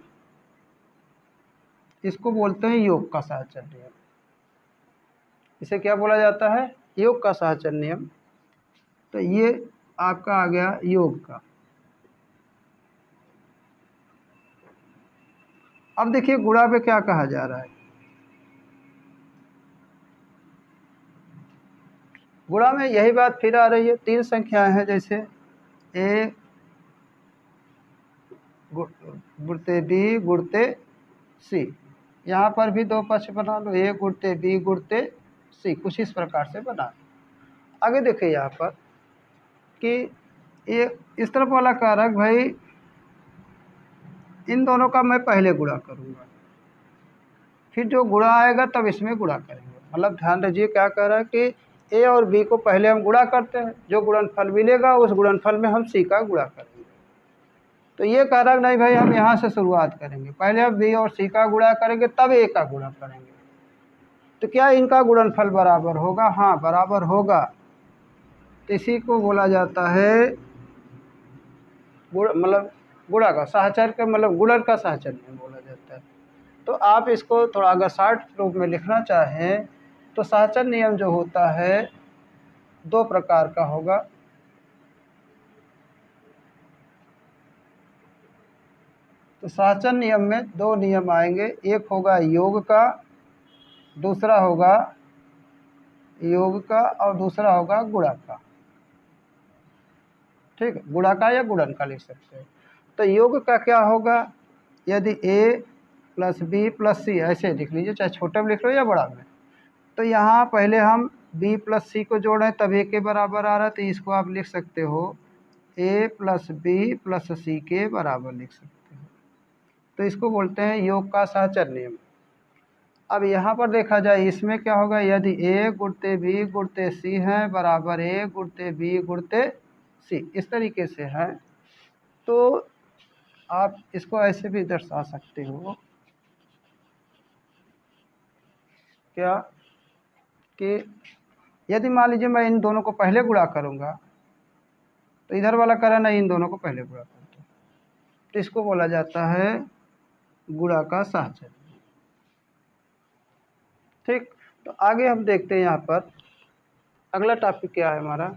इसको बोलते हैं योग का साहचर्य नियम। इसे क्या बोला जाता है, योग का साहचर्य नियम। तो ये आपका आ गया योग का। अब देखिए गुणा पे क्या कहा जा रहा है, गुणा में यही बात फिर आ रही है, तीन संख्याएं हैं, जैसे ए गुणते बी गुणते सी, यहाँ पर भी दो पक्ष बना लो, ए गुणते बी गुणते सी, कुछ इस प्रकार से बना लो। आगे देखिए यहाँ पर कि ये इस तरफ वाला कारक भाई इन दोनों का मैं पहले गुणा करूँगा, फिर जो गुणा आएगा तब इसमें गुणा करेंगे। मतलब ध्यान रखिए क्या कह रहा है कि ए और बी को पहले हम गुणा करते हैं, जो गुणनफल मिलेगा उस गुणनफल में हम सी का गुणा करेंगे। तो ये कह रहा है नहीं भाई हम यहाँ से शुरुआत करेंगे, पहले हम बी और सी का गुणा करेंगे तब ए का गुणा करेंगे। तो क्या इनका गुणनफल बराबर होगा, हाँ बराबर होगा। तो इसी को बोला जाता है गुण, मतलब गुणा का साहचर्य का, मतलब गुणन का साहचर्य बोला जाता है। तो आप इसको थोड़ा अगर शॉर्ट रूप में लिखना चाहें तो साहचर्य नियम जो होता है दो प्रकार का होगा। तो साचन नियम में दो नियम आएंगे, एक होगा योग का, दूसरा होगा योग का और दूसरा होगा गुणा का। ठीक है, गुणा का या गुणन का लिख सकते हैं। तो योग का क्या होगा, यदि a प्लस बी प्लस सी, ऐसे लिख लीजिए, चाहे छोटे में लिख लो या बड़ा में। तो यहाँ पहले हम b प्लस सी को जोड़ें तब a के बराबर आ रहा है, तो इसको आप लिख सकते हो a प्लस बी प्लस सी के बराबर लिख सकते हो। तो इसको बोलते हैं योग का सहचर नियम। अब यहाँ पर देखा जाए इसमें क्या होगा, यदि a गुणते b गुणते c है बराबर a गुणते b गुणते c, इस तरीके से है। तो आप इसको ऐसे भी दर्शा सकते हो क्या, कि यदि मान लीजिए मैं इन दोनों को पहले गुणा करूँगा तो इधर वाला करा नहीं, इन दोनों को पहले गुणा करता हूँ, तो इसको बोला जाता है गुणा का सहचर। ठीक, तो आगे हम देखते हैं यहाँ पर अगला टॉपिक क्या है हमारा,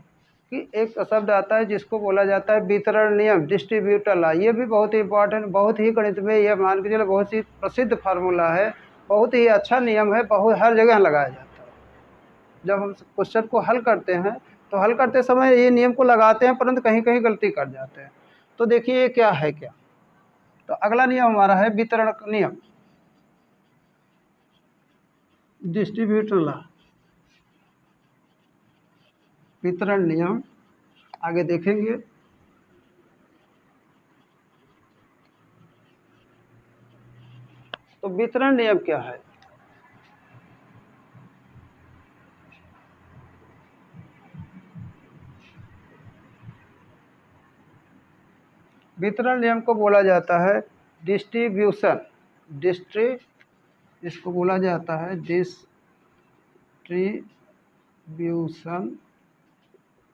कि एक शब्द आता है जिसको बोला जाता है वितरण नियम, डिस्ट्रीब्यूटर लॉ। ये भी बहुत ही इंपॉर्टेंट, बहुत ही गणित में ये मान के चलो बहुत ही प्रसिद्ध फार्मूला है, बहुत ही अच्छा नियम है, बहुत हर जगह लगाया जाता है। जब हम क्वेश्चन को हल करते हैं तो हल करते समय ये नियम को लगाते हैं, परंतु कहीं कहीं गलती कर जाते हैं। तो देखिए ये क्या है, क्या तो अगला नियम हमारा है वितरण नियम, डिस्ट्रीब्यूटर लॉ, वितरण नियम। आगे देखेंगे। तो वितरण नियम क्या है, वितरण नियम को बोला जाता है डिस्ट्रीब्यूशन, इसको बोला जाता है डिस्ट्रीब्यूशन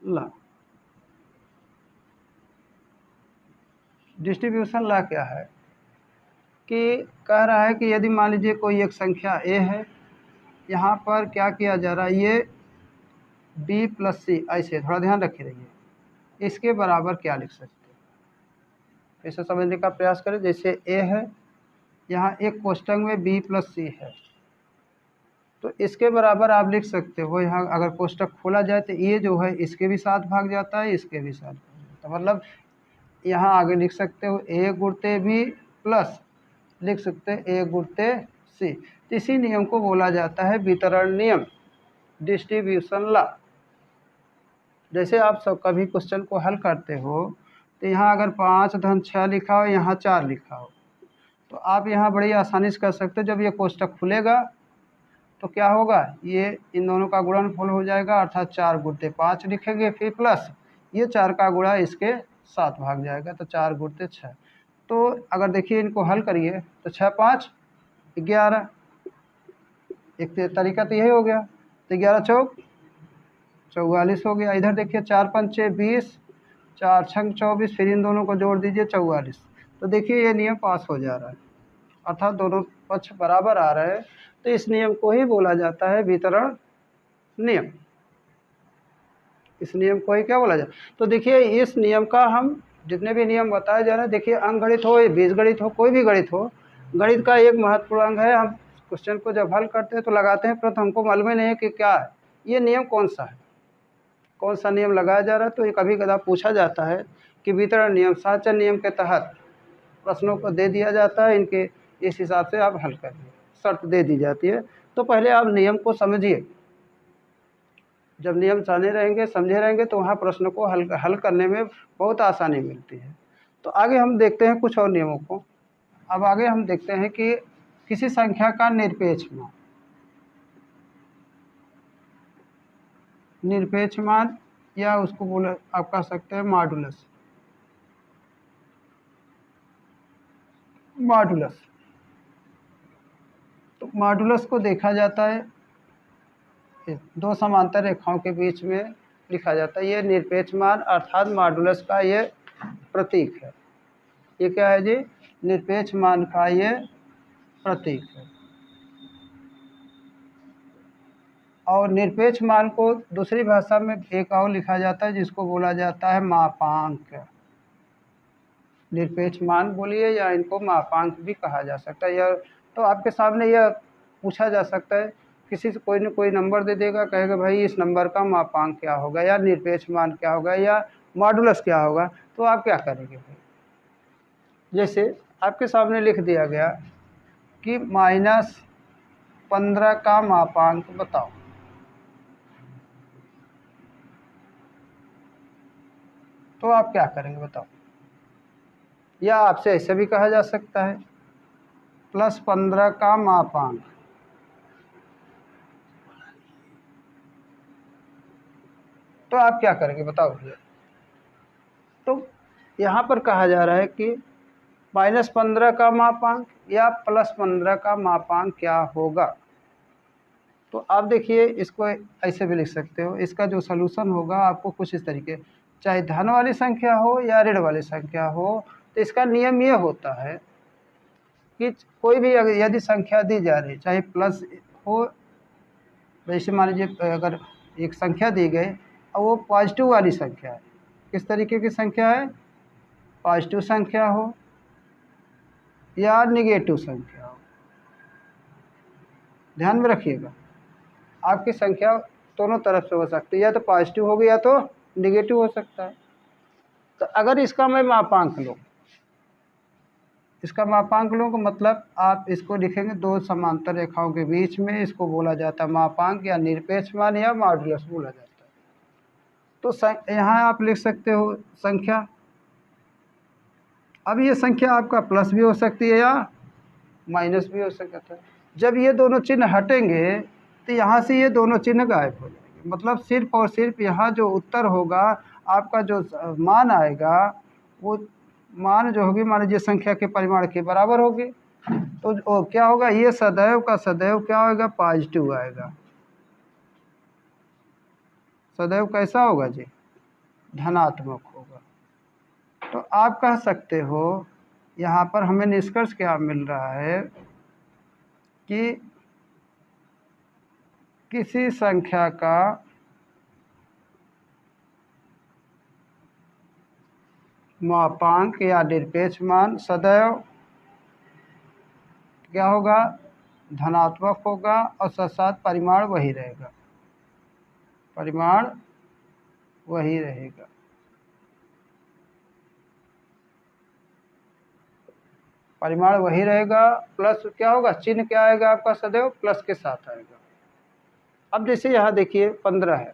लॉ। डिस्ट्रीब्यूशन लॉ क्या है, कि कह रहा है कि यदि मान लीजिए कोई एक संख्या a है, यहाँ पर क्या किया जा रहा है, ये b प्लस सी, ऐसे थोड़ा ध्यान रखे रहिए, इसके बराबर क्या लिख सकते हैं, इसे समझने का प्रयास करें। जैसे a है, यहाँ एक कोष्टक में b प्लस सी है, तो इसके बराबर आप लिख सकते हो, यहाँ अगर कोष्टक खोला जाए तो ये जो है इसके भी साथ भाग जाता है, इसके भी साथ भाग जाता है, मतलब यहाँ आगे लिख सकते हो a गुणते b प्लस लिख सकते हैं a गुणते c। तो इसी नियम को बोला जाता है वितरण नियम, डिस्ट्रीब्यूशन लॉ। जैसे आप सब कभी क्वेश्चन को हल करते हो तो यहाँ अगर 5 धन 6 लिखा हो, यहाँ 4 लिखा हो, तो आप यहाँ बड़ी आसानी से कर सकते हो। जब ये कोष्टक खुलेगा तो क्या होगा, ये इन दोनों का गुणनफल हो जाएगा, अर्थात 4 गुणते 5 लिखेंगे, फिर प्लस ये 4 का गुणा इसके साथ भाग जाएगा, तो 4 गुणते 6। तो अगर देखिए इनको हल करिए तो 6 5 11, एक तरीका तो यही हो गया। तो 11 चौक 44 हो गया। इधर देखिए 4 पंचे 20, 4 छंग 24, फिर इन दोनों को जोड़ दीजिए 44। तो देखिए ये नियम पास हो जा रहा है, अर्थात दोनों पक्ष बराबर आ रहे हैं। तो इस नियम को ही बोला जाता है वितरण नियम, इस नियम को ही क्या बोला जाए। तो देखिए इस नियम का हम जितने भी नियम बताए जा रहे हैं, देखिए अंकगणित हो या बीजगणित हो, कोई भी गणित हो, गणित का एक महत्वपूर्ण अंग है, हम क्वेश्चन को जब हल करते हैं तो लगाते हैं, परंतु हमको मालूम ही नहीं है कि क्या है ये नियम, कौन सा है, कौन सा नियम लगाया जा रहा है। तो ये कभी कदा पूछा जाता है कि वितरण नियम, साचर नियम के तहत प्रश्नों को दे दिया जाता है, इनके इस हिसाब से आप हल करिए, शर्त दे दी जाती है। तो पहले आप नियम को समझिए, जब नियम जाने रहेंगे, समझे रहेंगे, तो वहाँ प्रश्न को हल करने में बहुत आसानी मिलती है। तो आगे हम देखते हैं कुछ और नियमों को। अब आगे हम देखते हैं कि किसी संख्या का निरपेक्ष मान, निरपेक्ष मान या उसको बोले आप कह सकते हैं मॉडुलस, मॉडुलस। तो मॉडुलस को देखा जाता है दो समांतर रेखाओं के बीच में लिखा जाता है, ये निरपेक्ष मान अर्थात मॉडुलस का ये प्रतीक है। ये क्या है जी, निरपेक्ष मान का ये प्रतीक है। और निरपेक्ष मान को दूसरी भाषा में एक और लिखा जाता है जिसको बोला जाता है मापांक। निरपेक्ष मान बोलिए या इनको मापांक भी कहा जा सकता है। या तो आपके सामने यह पूछा जा सकता है, किसी से कोई न कोई नंबर दे देगा, कहेगा भाई इस नंबर का मापांक क्या होगा या निरपेक्ष मान क्या होगा या मॉडुलस क्या होगा, तो आप क्या करेंगे भाई? जैसे आपके सामने लिख दिया गया कि -15 का मापांक बताओ, तो आप क्या करेंगे बताओ? या आपसे ऐसे भी कहा जा सकता है +15 का मापांक, तो आप क्या करेंगे बताओ भैया? तो यहाँ पर कहा जा रहा है कि -15 का मापांक या +15 का मापांक क्या होगा। तो आप देखिए, इसको ऐसे भी लिख सकते हो, इसका जो सलूशन होगा आपको कुछ इस तरीके, चाहे धन वाली संख्या हो या ऋण वाली संख्या हो, तो इसका नियम ये होता है कि कोई भी यदि संख्या दी जा रही, चाहे प्लस हो, जैसे मान लीजिए अगर एक संख्या दी गई और वो पॉजिटिव वाली संख्या है, किस तरीके की संख्या है, पॉजिटिव संख्या हो या निगेटिव संख्या हो, ध्यान में रखिएगा, आपकी संख्या दोनों तरफ से हो सकती है, या तो पॉजिटिव होगी या तो निगेटिव हो सकता है। तो अगर इसका मैं मापांक लूँ, इसका मापांक लूँ का मतलब आप इसको लिखेंगे दो समांतर रेखाओं के बीच में, इसको बोला जाता है मापांक या निरपेक्ष मान या मॉडुलस बोला जाता है। तो यहाँ आप लिख सकते हो संख्या। अब ये संख्या आपका प्लस भी हो सकती है या माइनस भी हो सकता है। जब ये दोनों चिन्ह हटेंगे तो यहाँ से ये दोनों चिन्ह गायब हो जाएंगे, मतलब सिर्फ और सिर्फ यहाँ जो उत्तर होगा, आपका जो मान आएगा, वो मान जो होगी मान लीजिए संख्या के परिमाण के बराबर होगी। तो क्या होगा, ये सदैव का सदैव क्या होगा, पॉजिटिव आएगा। सदैव कैसा होगा जी, धनात्मक होगा। तो आप कह सकते हो, यहाँ पर हमें निष्कर्ष क्या मिल रहा है कि किसी संख्या का मापांक या निरपेक्ष मान सदैव क्या होगा, धनात्मक होगा, और साथ साथ परिमाण वही रहेगा, परिमाण वही रहेगा। परिमाण वही रहेगा, प्लस क्या होगा, चिन्ह क्या आएगा आपका, सदैव प्लस के साथ आएगा। अब जैसे यहाँ देखिए 15 है,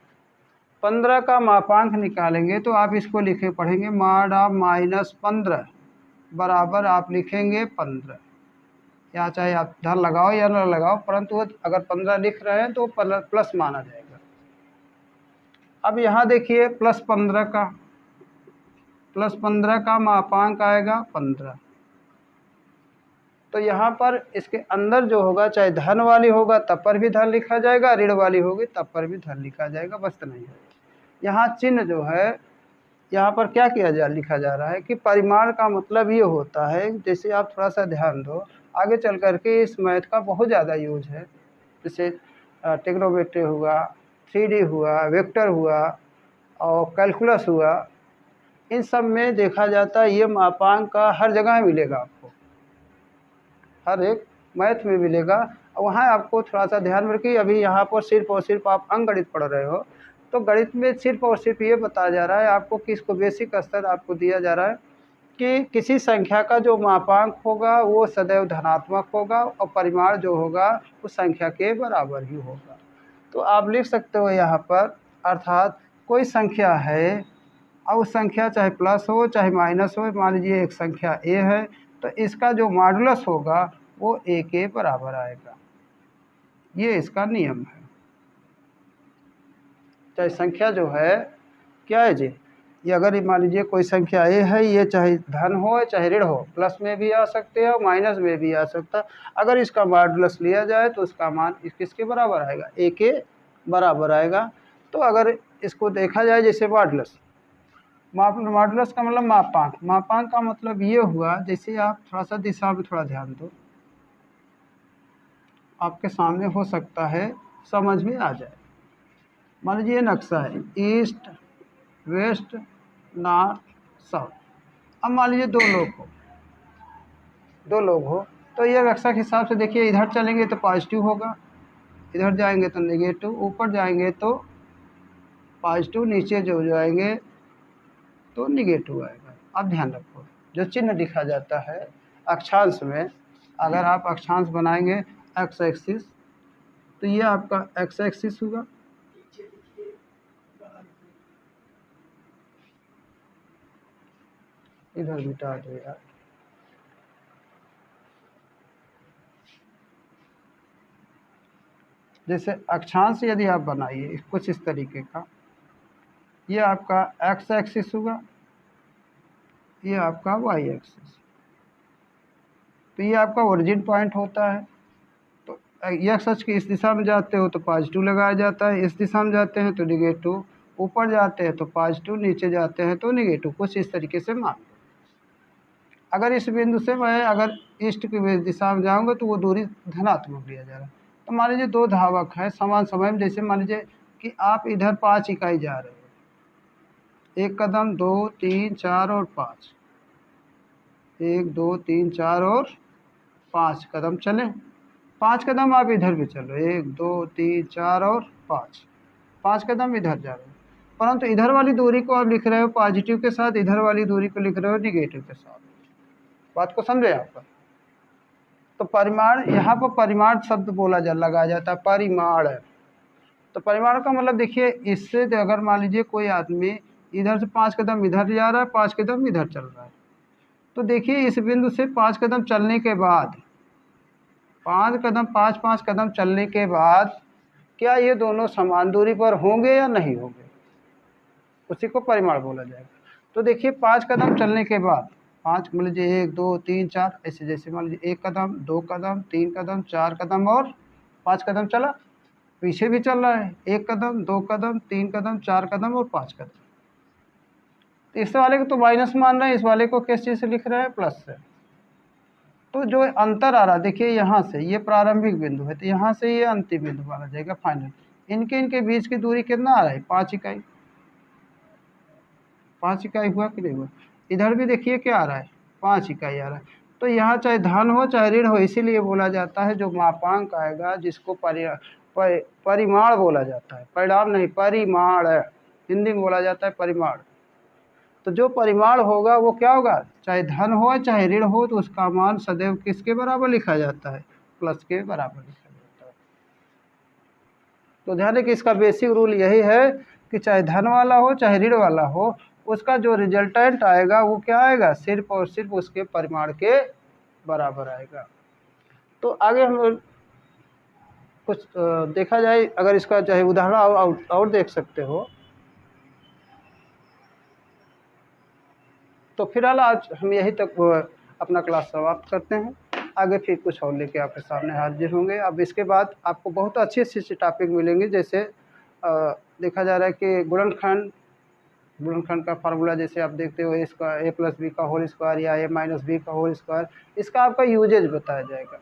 15 का मापांक निकालेंगे तो आप इसको लिखे पढ़ेंगे मॉड ऑफ -15 बराबर आप लिखेंगे 15, या चाहे आप धन लगाओ या न लगाओ, परंतु अगर 15 लिख रहे हैं तो प्लस माना जाएगा। अब यहाँ देखिए +15 का मापांक आएगा 15, तो यहाँ पर इसके अंदर जो होगा, चाहे धन वाली होगा तब पर भी धन लिखा जाएगा, ऋण वाली होगी तब पर भी धन लिखा जाएगा, बस नहीं है। यहाँ चिन्ह जो है, यहाँ पर क्या लिखा जा रहा है कि परिमाण का मतलब ये होता है, जैसे आप थोड़ा सा ध्यान दो, आगे चल करके इस मैथ का बहुत ज़्यादा यूज है, जैसे ट्रिग्नोमेट्री हुआ, 3D हुआ, वेक्टर हुआ और कैलकुलस हुआ, इन सब में देखा जाता है ये मापांक का हर जगह मिलेगा आपको, हर एक मैथ में मिलेगा। और वहाँ आपको थोड़ा सा ध्यान में रखिए, अभी यहाँ पर सिर्फ और सिर्फ आप अंकगणित पढ़ रहे हो, तो गणित में सिर्फ और सिर्फ ये बताया जा रहा है आपको कि इसको बेसिक स्तर आपको दिया जा रहा है कि किसी संख्या का जो मापांक होगा वो सदैव धनात्मक होगा और परिमाण जो होगा उस संख्या के बराबर ही होगा। तो आप लिख सकते हो यहाँ पर, अर्थात कोई संख्या है और उस संख्या चाहे प्लस हो चाहे माइनस हो, मान लीजिए एक संख्या ए है, तो इसका जो मॉडुलस होगा वो ए के बराबर आएगा, ये इसका नियम है। चाहे संख्या जो है क्या है जी, ये अगर मान लीजिए कोई संख्या ए है, ये चाहे धन हो चाहे ऋण हो, प्लस में भी आ सकते हैं माइनस में भी आ सकता है, अगर इसका मॉडुलस लिया जाए तो उसका मान किसके बराबर आएगा, ए के बराबर आएगा। तो अगर इसको देखा जाए जैसे मॉडुलस का मतलब मापांक का मतलब ये हुआ, जैसे आप थोड़ा सा दिशा में थोड़ा ध्यान दो, आपके सामने हो सकता है समझ में आ जाए। मान लीजिए नक्शा है ईस्ट वेस्ट नॉर्थ साउथ, अब मान लीजिए दो लोग हो तो ये रक्षा के हिसाब से देखिए, इधर चलेंगे तो पॉजिटिव होगा, इधर जाएंगे तो नेगेटिव, ऊपर जाएंगे तो पॉजिटिव, नीचे जो जाएंगे तो निगेटिव आएगा। अब ध्यान रखो, जो चिन्ह दिखा जाता है अक्षांश में, अगर आप अक्षांश बनाएंगे एक्स एक्सिस, तो ये आपका एक्स एक्सिस होगा, इधर मिटा दो यार, जैसे अक्षांश यदि आप बनाइए कुछ इस तरीके का, ये आपका एक्स एक्सिस होगा, ये आपका वाई एक्सिस, तो ये आपका ओरिजिन पॉइंट होता है। तो एक्स अक्ष की इस दिशा में जाते हो तो पॉजिटिव लगाया जाता है, इस दिशा में जाते हैं तो निगेटिव, ऊपर जाते हैं तो पॉजिटिव, नीचे जाते हैं तो निगेटिव, कुछ इस तरीके से मान लो। अगर इस बिंदु से मैं अगर ईस्ट की दिशा में जाऊंगा तो वो दूरी धनात्मक लिया जा रहा है। तो मान लीजिए दो धावक हैं समान समय में, जैसे मान लीजिए कि आप इधर 5 इकाई जा रहे हो, 1 कदम 2 3 4 और 5, 1 2 3 4 और 5 कदम चले, 5 कदम आप इधर भी चलो, 1 2 3 4 और 5 कदम इधर जा रहे हो, परंतु इधर वाली दूरी को आप लिख रहे हो पॉजिटिव के साथ, इधर वाली दूरी को लिख रहे हो निगेटिव के साथ। बात को समझे आप? तो परिमाण, यहाँ पर परिमाण शब्द लगाया जाता है, परिमाण। तो परिमाण का मतलब देखिए, इससे अगर मान लीजिए कोई आदमी इधर से 5 कदम इधर जा रहा है, 5 कदम इधर चल रहा है, तो देखिए इस बिंदु से 5 कदम चलने के बाद, 5 कदम चलने के बाद क्या ये दोनों समान दूरी पर होंगे या नहीं होंगे, उसी को परिमाण बोला जाएगा। तो देखिए 5 कदम चलने के बाद, 5 मान लीजिए 1 2 3 4 ऐसे, जैसे मान लीजिए 1 कदम 2 कदम 3 कदम 4 कदम और 5 कदम चला, पीछे भी चल रहा है 1 कदम 2 कदम 3 कदम 4 कदम और 5 कदम। तो इस वाले को तो माइनस मान रहे हैं, इस वाले को किस चीज़ से लिख रहे हैं, प्लस से। तो जो अंतर आ रहा है देखिए, यहाँ से ये प्रारंभिक बिंदु है, तो यहाँ से ये अंतिम बिंदु माना जाएगा फाइनल। इनके बीच की दूरी कितना आ रहा है, 5 इकाई। 5 इकाई हुआ कि नहीं हुआ? इधर भी देखिए क्या आ रहा है, 5 इकाई आ रहा है। तो यहाँ चाहे धन हो चाहे ऋण हो, इसीलिए बोला जाता है जो मापांक आएगा जिसको परिमाण बोला जाता है, परिणाम नहीं, परिमाण, हिंदी में बोला जाता है परिमाण। तो जो परिमाण होगा वो क्या होगा, चाहे धन हो चाहे ऋण हो, तो उसका मान सदैव किसके बराबर लिखा जाता है, प्लस के बराबर लिखा जाता है। तो ध्यान रखिए, इसका बेसिक रूल यही है कि चाहे धन वाला हो चाहे ऋण वाला हो, उसका जो रिजल्टेंट आएगा वो क्या आएगा, सिर्फ और सिर्फ उसके परिमाण के बराबर आएगा। तो आगे हम कुछ देखा जाए, अगर इसका चाहे उदाहरण और देख सकते हो। तो फिलहाल आज हम यही तक अपना क्लास समाप्त करते हैं, आगे फिर कुछ और लेके आपके सामने हाजिर होंगे। अब इसके बाद आपको बहुत अच्छे अच्छे टॉपिक मिलेंगे, जैसे देखा जा रहा है कि गुणनखंड का फार्मूला, जैसे आप देखते हो ए प्लस बी का होल स्क्वायर या ए माइनस बी का होल स्क्वायर, इसका आपका यूजेज बताया जाएगा,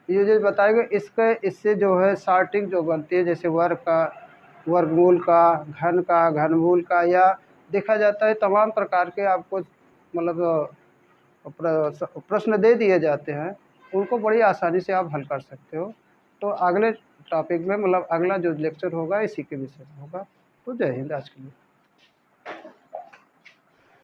यूजेज बताएगा इससे जो है सॉर्टिंग जो बनती है, जैसे वर्गमूल का, घन का, घनमूल का, या देखा जाता है तमाम प्रकार के आपको मतलब प्रश्न दे दिए जाते हैं, उनको बड़ी आसानी से आप हल कर सकते हो। तो अगले टॉपिक में मतलब अगला जो लेक्चर होगा इसी के विषय में होगा। तो जय हिंद आज के लिए।